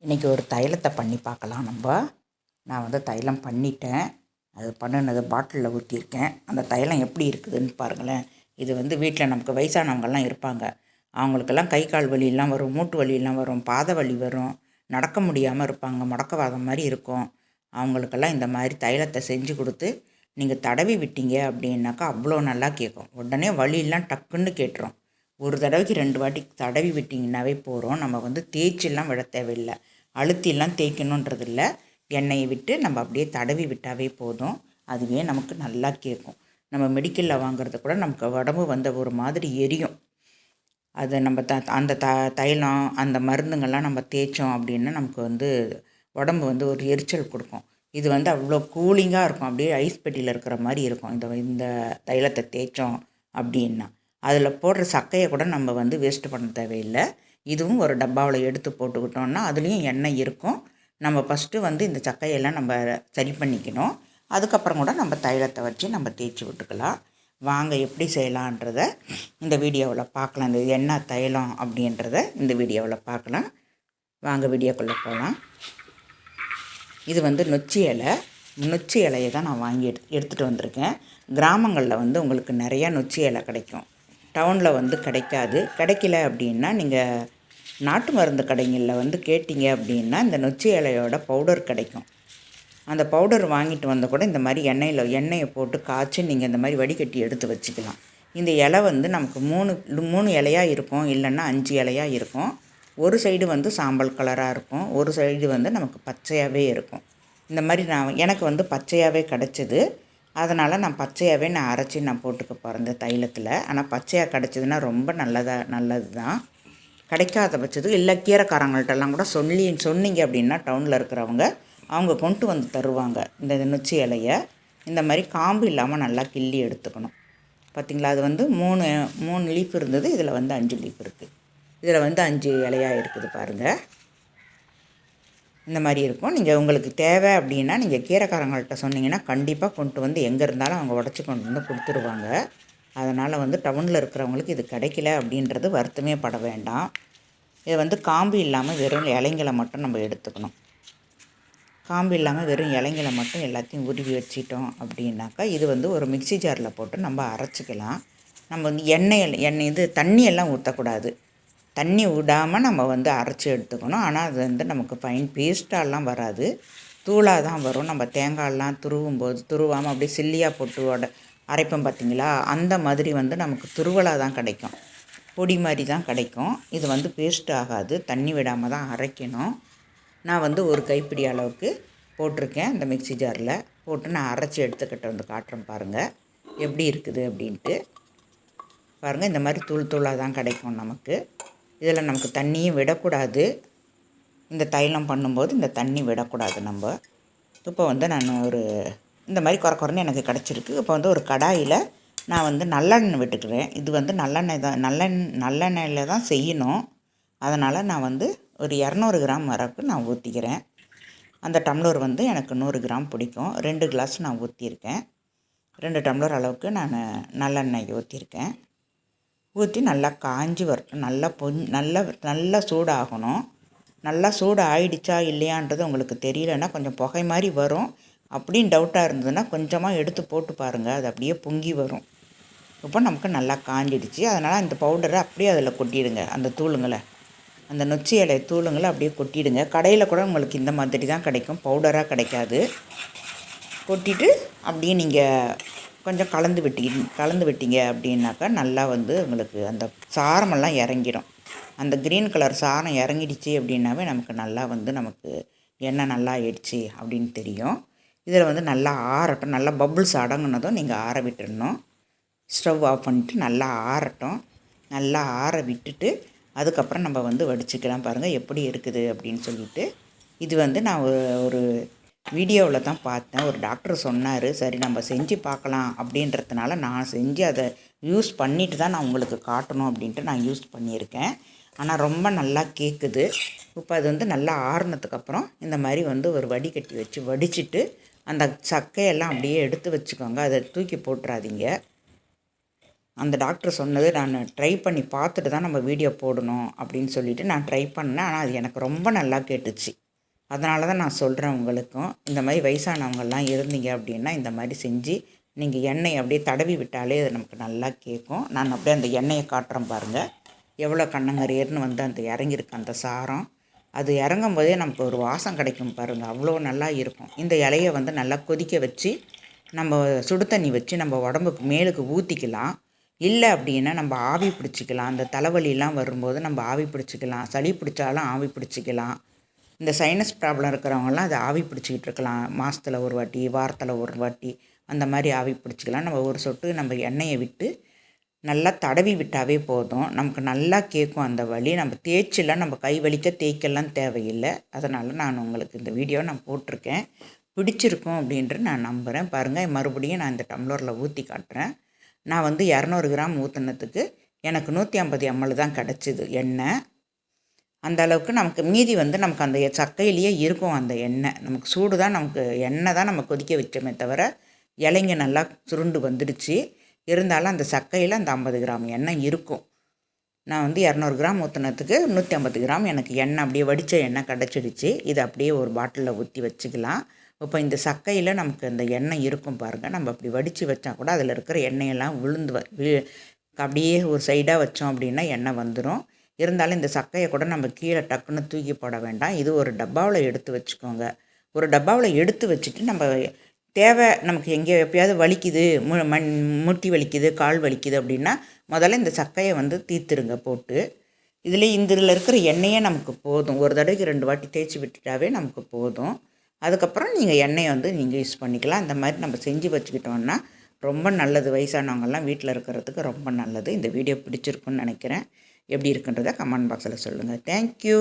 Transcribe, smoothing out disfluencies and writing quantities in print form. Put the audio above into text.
இன்றைக்கி ஒரு தைலத்தை பண்ணி பார்க்கலாம் நான் வந்து தைலம் பண்ணிட்டேன். அது பண்ணினது பாட்டிலில் ஊற்றிருக்கேன். அந்த தைலம் எப்படி இருக்குதுன்னு பாருங்களேன். இது வந்து வீட்டில் நமக்கு வயசானவங்கள்லாம் இருப்பாங்க. அவங்களுக்கெல்லாம் கை கால் வலியெல்லாம் வரும், மூட்டு வலியெல்லாம் வரும், பாத வலி வரும், நடக்க முடியாமல் இருப்பாங்க, முடக்கவாதம் மாதிரி இருக்கும். அவங்களுக்கெல்லாம் இந்த மாதிரி தைலத்தை செஞ்சு கொடுத்து நீங்கள் தடவி விட்டீங்க அப்படின்னாக்கா அவ்வளோ நல்லா கேட்கும். உடனே வலியெல்லாம் டக்குன்னு கேட்டுரும். ஒரு தடவைக்கு 2 வாட்டி தடவி விட்டிங்கன்னாவே போகிறோம். நம்ம வந்து தேய்ச்சிலாம் விட தேவையில்லை, அழுத்திலாம் தேய்க்கணுன்றது இல்லை. எண்ணெயை விட்டு நம்ம அப்படியே தடவி விட்டாவே போதும். அதுவே நமக்கு நல்லா கேட்கும். நம்ம மெடிக்கலில் வாங்குறது கூட நமக்கு உடம்பு வந்து ஒரு மாதிரி எரியும். அதை நம்ம அந்த தைலம் அந்த மருந்துங்கள்லாம் நம்ம தேய்ச்சோம் அப்படின்னா நமக்கு வந்து உடம்பு வந்து ஒரு எரிச்சல் கொடுக்கும். இது வந்து அவ்வளோ கூலிங்காக இருக்கும். அப்படியே ஐஸ் பெட்டியில் இருக்கிற மாதிரி இருக்கும். இந்த தைலத்தை தேய்ச்சோம் அப்படின்னா அதில் போடுற சக்கையை கூட நம்ம வந்து வேஸ்ட்டு பண்ண தேவையில்லை. இதுவும் ஒரு டப்பாவில் எடுத்து போட்டுக்கிட்டோம்னா அதுலேயும் எண்ணெய் இருக்கும். நம்ம ஃபஸ்ட்டு வந்து இந்த சக்கையெல்லாம் நம்ம சரி பண்ணிக்கணும். அதுக்கப்புறம் கூட நம்ம தைலத்தை வச்சு நம்ம தேய்ச்சி விட்டுக்கலாம். வாங்க எப்படி செய்யலான்றத இந்த வீடியோவில் பார்க்கலாம். இந்த என்ன தைலம் அப்படின்றத இந்த வீடியோவில் பார்க்கலாம். வாங்க வீடியோக்குள்ளே போகலாம். இது வந்து நொச்சி இலையை தான் நான் வாங்கி எடுத்துகிட்டு வந்திருக்கேன். கிராமங்களில் வந்து உங்களுக்கு நிறையா நொச்சி இலை கிடைக்கும். டவுனில் வந்து கிடைக்கல அப்படின்னா நீங்கள் நாட்டு மருந்து கடைகளில் வந்து கேட்டிங்க அப்படின்னா இந்த நொச்சி இலையோட பவுடர் கிடைக்கும். அந்த பவுடர் வாங்கிட்டு வந்த கூட இந்த மாதிரி எண்ணெயை போட்டு காய்ச்சி நீங்கள் இந்த மாதிரி வடிகட்டி எடுத்து வச்சுக்கலாம். இந்த இலை வந்து நமக்கு 3 இலையாக இருக்கும், இல்லைன்னா 5 இலையாக இருக்கும். ஒரு சைடு வந்து சாம்பல் கலராக இருக்கும், ஒரு சைடு வந்து நமக்கு பச்சையாகவே இருக்கும். இந்த மாதிரி எனக்கு வந்து பச்சையாகவே கிடச்சிது. அதனால் நான் பச்சையாகவே அரைச்சி போட்டுக்க போகிறேன் இந்த தைலத்தில். ஆனால் பச்சையாக கிடச்சிதுன்னா ரொம்ப நல்லது தான். கிடைக்காத பட்சத்துக்கு இல்லை கீரைக்காரங்கள்ட்டெல்லாம் கூட சொன்னீங்க அப்படின்னா டவுனில் இருக்கிறவங்க அவங்க கொண்டு வந்து தருவாங்க. இந்த நொச்சி இலையை இந்த மாதிரி காம்பு இல்லாமல் நல்லா கிள்ளி எடுத்துக்கணும். பார்த்திங்களா, அது வந்து 3 லீஃப் இருந்தது, இதில் வந்து 5 லீஃப் இருக்குது. இதில் வந்து 5 இலையாக இருக்குது பாருங்கள். இந்த மாதிரி இருக்கும். நீங்கள் உங்களுக்கு தேவை அப்படின்னா நீங்கள் கீரைக்காரங்கள்ட்ட சொன்னீங்கன்னா கண்டிப்பாக கொண்டு வந்து எங்கே இருந்தாலும் அவங்க உடச்சி கொண்டு வந்து கொடுத்துருவாங்க. அதனால் வந்து டவுனில் இருக்கிறவங்களுக்கு இது கிடைக்கல அப்படின்றது வருத்தமே பட வேண்டாம். இது வந்து காம்பு இல்லாமல் வெறும் இலைங்களை மட்டும் நம்ம எடுத்துக்கணும். காம்பு இல்லாமல் வெறும் இலைங்களை மட்டும் எல்லாத்தையும் உருவி வச்சிட்டோம் அப்படின்னாக்கா இது வந்து ஒரு மிக்சி ஜாரில் போட்டு நம்ம அரைச்சிக்கலாம். நம்ம வந்து எண்ணெய் தண்ணியெல்லாம் ஊற்றக்கூடாது. தண்ணி விடாமல் நம்ம வந்து அரைச்சி எடுத்துக்கணும். ஆனால் அது வந்து நமக்கு ஃபைன் பேஸ்ட்டாலாம் வராது, தூளாக தான் வரும். நம்ம தேங்காயெல்லாம் துருவாமல் அப்படியே சில்லியாக போட்டு அரைப்போம் பார்த்திங்களா, அந்த மாதிரி வந்து நமக்கு துருவலாக தான் கிடைக்கும், பொடி மாதிரி தான் கிடைக்கும். இது வந்து பேஸ்ட் ஆகாது, தண்ணி விடாமல் தான் அரைக்கணும். நான் வந்து ஒரு கைப்பிடி அளவுக்கு போட்டிருக்கேன். இந்த மிக்சி ஜாரில் போட்டு நான் அரைச்சி எடுத்துக்கிட்டு வந்து காட்டுறேன் பாருங்கள் எப்படி இருக்குது அப்படின்ட்டு. பாருங்கள், இந்த மாதிரி தூளாக தான் கிடைக்கும் நமக்கு. இதில் நமக்கு தண்ணியும் விடக்கூடாது. இந்த தைலம் பண்ணும்போது இந்த தண்ணி விடக்கூடாது நம்ம. இப்போ வந்து நான் இந்த மாதிரி குறைன்னு எனக்கு கிடச்சிருக்கு. இப்போ வந்து ஒரு கடாயில் நான் வந்து நல்லெண்ணெய் விட்டுக்கிறேன். இது வந்து நல்லெண்ணெய் தான், நல்லெண்ணெயில் தான் செய்யணும். அதனால் நான் வந்து ஒரு 200 கிராம் வரப்பு நான் ஊற்றிக்கிறேன். அந்த டம்ளர் வந்து எனக்கு 100 கிராம் பிடிக்கும். 2 கிளாஸ் நான் ஊற்றிருக்கேன். 2 டம்ளர் அளவுக்கு நான் நல்லெண்ணெய் ஊற்றிருக்கேன். ஊற்றி நல்லா காஞ்சி வரட்டும். நல்லா சூடாகணும். நல்லா சூடு ஆயிடுச்சா இல்லையான்றது உங்களுக்கு தெரியலன்னா கொஞ்சம் புகை மாதிரி வரும். அப்படின்னு டவுட்டாக இருந்ததுன்னா கொஞ்சமாக எடுத்து போட்டு பாருங்கள், அது அப்படியே பொங்கி வரும். இப்போ நமக்கு நல்லா காஞ்சிடுச்சு. அதனால் இந்த பவுடரை அப்படியே அதில் கொட்டிடுங்க. அந்த தூளுங்களை, அந்த நொச்சி இலை தூளுங்களை அப்படியே கொட்டிடுங்க. கடையில் கூட உங்களுக்கு இந்த மாதிரி தான் கிடைக்கும், பவுடராக கிடைக்காது. கொட்டிட்டு அப்படியே நீங்கள் கொஞ்சம் கலந்து விட்டீங்க அப்படின்னாக்கா நல்லா வந்து உங்களுக்கு அந்த சாரமெல்லாம் இறங்கிடும். அந்த க்ரீன் கலர் சாரம் இறங்கிடுச்சு அப்படின்னாவே நமக்கு நல்லா வந்து நமக்கு எண்ணெய் நல்லா ஆயிடுச்சு அப்படின்னு தெரியும். இதில் வந்து நல்லா ஆறட்டும். நல்லா பப்புள்ஸ் அடங்குனதும் நீங்கள் ஆற விட்டுடணும். ஸ்டவ் ஆஃப் பண்ணிவிட்டு நல்லா ஆறட்டும். நல்லா ஆற விட்டுட்டு அதுக்கப்புறம் நம்ம வந்து வடிச்சிக்கலாம். பாருங்கள் எப்படி இருக்குது அப்படின்னு சொல்லிட்டு. இது வந்து நான் ஒரு வீடியோவில் தான் பார்த்தேன். ஒரு டாக்டர் சொன்னார், சரி நம்ம செஞ்சு பார்க்கலாம் அப்படின்றதுனால நான் செஞ்சு அதை யூஸ் பண்ணிவிட்டு தான் நான் உங்களுக்கு காட்டணும் அப்படின்ட்டு நான் யூஸ் பண்ணியிருக்கேன். ஆனால் ரொம்ப நல்லா கேட்குது. இப்போ அது வந்து நல்லா ஆறுனதுக்கப்புறம் இந்த மாதிரி வந்து ஒரு வடிகட்டி வச்சு வடிச்சிட்டு அந்த சக்கையெல்லாம் அப்படியே எடுத்து வச்சுக்கோங்க. அதை தூக்கி போட்டுறாதீங்க. அந்த டாக்டர் சொன்னது நான் ட்ரை பண்ணி பார்த்துட்டு தான் நம்ம வீடியோ போடணும் அப்படின்னு சொல்லிவிட்டு நான் ட்ரை பண்ணேன். ஆனால் அது எனக்கு ரொம்ப நல்லா கேட்டுச்சு. அதனால தான் நான் சொல்கிறேன் உங்களுக்கும். இந்த மாதிரி வயசானவங்கள்லாம் இருந்தீங்க அப்படின்னா இந்த மாதிரி செஞ்சு நீங்கள் எண்ணெயை அப்படியே தடவி விட்டாலே அது நமக்கு நல்லா கேட்கும். நான் அப்படியே அந்த எண்ணெயை காட்டுறேன் பாருங்கள். எவ்வளோ கண்ணங்கரேர்னு வந்து அந்த இறங்கியிருக்கு அந்த சாரம். அது இறங்கும் போதே நமக்கு ஒரு வாசம் கிடைக்கும் பாருங்கள், அவ்வளோ நல்லா இருக்கும். இந்த இலையை வந்து நல்லா கொதிக்க வச்சு நம்ம சுடு தண்ணி வச்சு நம்ம உடம்புக்கு மேலுக்கு ஊற்றிக்கலாம். இல்லை அப்படின்னா நம்ம ஆவி பிடிச்சிக்கலாம். அந்த தலைவலிலாம் வரும்போது நம்ம ஆவி பிடிச்சிக்கலாம். சளி பிடிச்சாலும் ஆவி பிடிச்சிக்கலாம். இந்த சைனஸ் ப்ராப்ளம் இருக்கிறவங்கலாம் அதை ஆவி பிடிச்சிக்கிட்டு இருக்கலாம். மாதத்தில் ஒரு வாட்டி, வாரத்தில் ஒரு வாட்டி அந்த மாதிரி ஆவி பிடிச்சிக்கலாம். நம்ம ஒரு சொட்டு நம்ம எண்ணெயை விட்டு நல்லா தடவி விட்டாவே போதும். நமக்கு நல்லா கேட்கும் அந்த வலி. நம்ம தேய்ச்சிலாம் நம்ம கை வலிக்க தேய்க்கெல்லாம் தேவையில்லை. அதனால் நான் உங்களுக்கு இந்த வீடியோ நான் போட்டிருக்கேன். பிடிச்சிருக்கும் அப்படின்ட்டு நான் நம்புகிறேன். பாருங்கள், மறுபடியும் நான் இந்த டம்ளரில் ஊற்றி காட்டுறேன். நான் வந்து 200 கிராம் ஊற்றினத்துக்கு எனக்கு 150 ml தான் கிடச்சிது எண்ணெய். அந்த அளவுக்கு நமக்கு மீதி வந்து நமக்கு அந்த சக்கையிலேயே இருக்கும் அந்த எண்ணெய். நமக்கு சூடு தான், நமக்கு எண்ணெய் தான் நம்ம கொதிக்க வச்சோமே தவிர இலைங்க நல்லா சுருண்டு வந்துடுச்சு. இருந்தாலும் அந்த சக்கையில் அந்த 50 கிராம் எண்ணெய் இருக்கும். நான் வந்து 200 கிராம் ஊற்றினத்துக்கு 150 கிராம் எனக்கு எண்ணெய் அப்படியே வடித்த எண்ணெய் கிடச்சிடுச்சு. இதை அப்படியே ஒரு பாட்டிலில் ஊற்றி வச்சுக்கலாம். இப்போ இந்த சக்கையில் நமக்கு அந்த எண்ணெய் இருக்கும் பாருங்கள். நம்ம அப்படி வடித்து வச்சா கூட அதில் இருக்கிற எண்ணெயெல்லாம் விழுந்து அப்படியே ஒரு சைடாக வச்சோம் அப்படின்னா எண்ணெய் வந்துடும். இருந்தாலும் இந்த சக்கையை கூட நம்ம கீழே டக்குன்னு தூக்கி போட வேண்டாம். இது ஒரு டப்பாவில் எடுத்து வச்சுக்கோங்க. ஒரு டப்பாவில் எடுத்து வச்சுட்டு நம்ம தேவை நமக்கு எங்கேயோ எப்போயாவது வலிக்குது, முட்டி வலிக்குது, கால் வலிக்குது அப்படின்னா முதல்ல இந்த சக்கையை வந்து தீர்த்துருங்க போட்டு. இதில் இருக்கிற எண்ணெயே நமக்கு போதும். ஒரு தடவைக்கு 2 வாட்டி தேய்ச்சி விட்டுட்டாவே நமக்கு போதும். அதுக்கப்புறம் நீங்கள் எண்ணெயை வந்து நீங்கள் யூஸ் பண்ணிக்கலாம். இந்த மாதிரி நம்ம செஞ்சு வச்சுக்கிட்டோன்னா ரொம்ப நல்லது. வயசானவங்கள்லாம் வீட்டில் இருக்கிறதுக்கு ரொம்ப நல்லது. இந்த வீடியோ பிடிச்சிருக்குன்னு நினைக்கிறேன். எப்படி இருக்குன்றதை கமெண்ட் பாக்ஸில் சொல்லுங்கள். தேங்க்யூ.